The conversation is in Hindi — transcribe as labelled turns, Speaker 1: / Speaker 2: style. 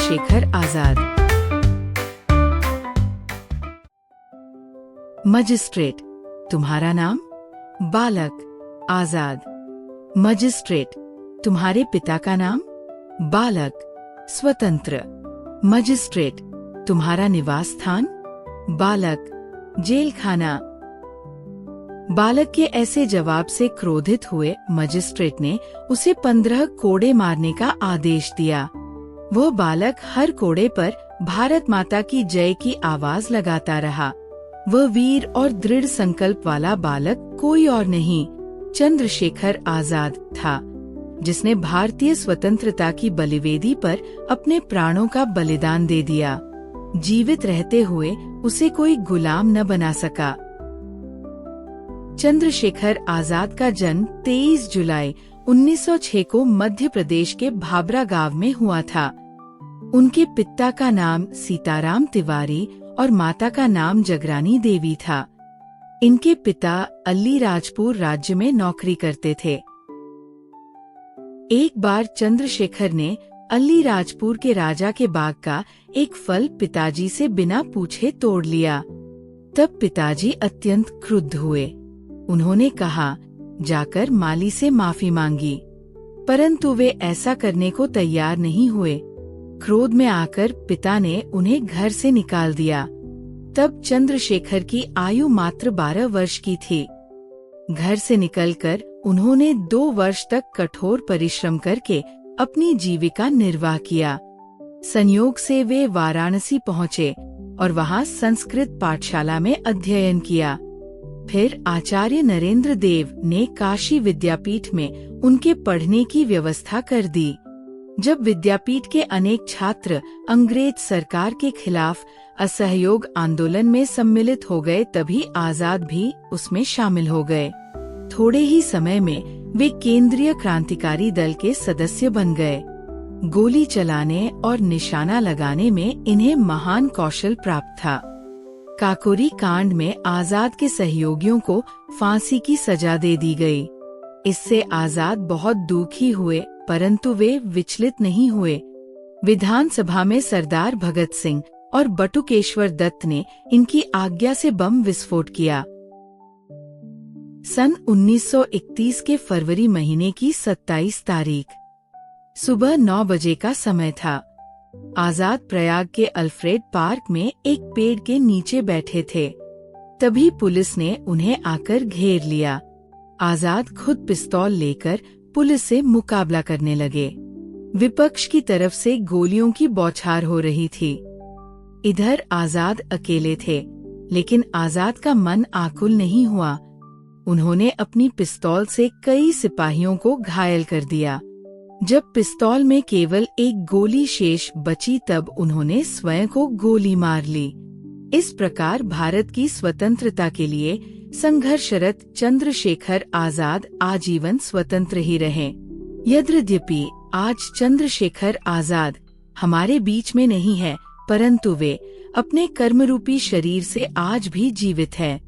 Speaker 1: चंद्रशेखर आजाद। मजिस्ट्रेट, तुम्हारा नाम? बालक, आजाद। मजिस्ट्रेट, तुम्हारे पिता का नाम? बालक, स्वतंत्र। मजिस्ट्रेट, तुम्हारा निवास स्थान? बालक, जेल खाना। बालक के ऐसे जवाब से क्रोधित हुए मजिस्ट्रेट ने उसे 15 कोड़े मारने का आदेश दिया। वह बालक हर कोड़े पर भारत माता की जय की आवाज लगाता रहा। वह वीर और दृढ़ संकल्प वाला बालक कोई और नहीं, चंद्रशेखर आजाद था, जिसने भारतीय स्वतंत्रता की बलिवेदी पर अपने प्राणों का बलिदान दे दिया। जीवित रहते हुए उसे कोई गुलाम न बना सका। चंद्रशेखर आजाद का जन्म 23 जुलाई 1906 को मध्य प्रदेश के भाबरा गांव में हुआ था। उनके पिता का नाम सीताराम तिवारी और माता का नाम जगरानी देवी था। इनके पिता अलीराजपुर राज्य में नौकरी करते थे। एक बार चंद्रशेखर ने अलीराजपुर के राजा के बाग का एक फल पिताजी से बिना पूछे तोड़ लिया। तब पिताजी अत्यंत क्रुद्ध हुए। उन्होंने कहा, जाकर माली से माफी मांगी, परंतु वे ऐसा करने को तैयार नहीं हुए। क्रोध में आकर पिता ने उन्हें घर से निकाल दिया। तब चंद्रशेखर की आयु मात्र 12 वर्ष की थी। घर से निकलकर उन्होंने 2 वर्ष तक कठोर परिश्रम करके अपनी जीविका निर्वाह किया। संयोग से वे वाराणसी पहुँचे और वहाँ संस्कृत पाठशाला में अध्ययन किया। फिर आचार्य नरेंद्र देव ने काशी विद्यापीठ में उनके पढ़ने की व्यवस्था कर दी। जब विद्यापीठ के अनेक छात्र अंग्रेज सरकार के खिलाफ असहयोग आंदोलन में सम्मिलित हो गए, तभी आजाद भी उसमें शामिल हो गए। थोड़े ही समय में वे केंद्रीय क्रांतिकारी दल के सदस्य बन गए। गोली चलाने और निशाना लगाने में इन्हें महान कौशल प्राप्त था। काकोरी कांड में आजाद के सहयोगियों को फांसी की सजा दे दी गई। इससे आजाद बहुत दुखी हुए, परंतु वे विचलित नहीं हुए। विधानसभा में सरदार भगत सिंह और बटुकेश्वर दत्त ने इनकी आज्ञा से बम विस्फोट किया। सन 1931 के फरवरी महीने की 27 तारीख सुबह 9 बजे का समय था। आजाद प्रयाग के अल्फ्रेड पार्क में एक पेड़ के नीचे बैठे थे। तभी पुलिस ने उन्हें आकर घेर लिया। आजाद खुद पिस्तौल लेकर पुलिस से मुकाबला करने लगे। विपक्ष की तरफ से गोलियों की बौछार हो रही थी। इधर आजाद अकेले थे, लेकिन आजाद का मन आकुल नहीं हुआ। उन्होंने अपनी पिस्तौल से कई सिपाहियों को घायल कर दिया। जब पिस्तौल में केवल एक गोली शेष बची, तब उन्होंने स्वयं को गोली मार ली। इस प्रकार भारत की स्वतंत्रता के लिए संघर्षरत चंद्रशेखर आजाद आजीवन स्वतंत्र ही रहे। यद्यपि आज चंद्रशेखर आजाद हमारे बीच में नहीं है, परंतु वे अपने कर्मरूपी शरीर से आज भी जीवित है।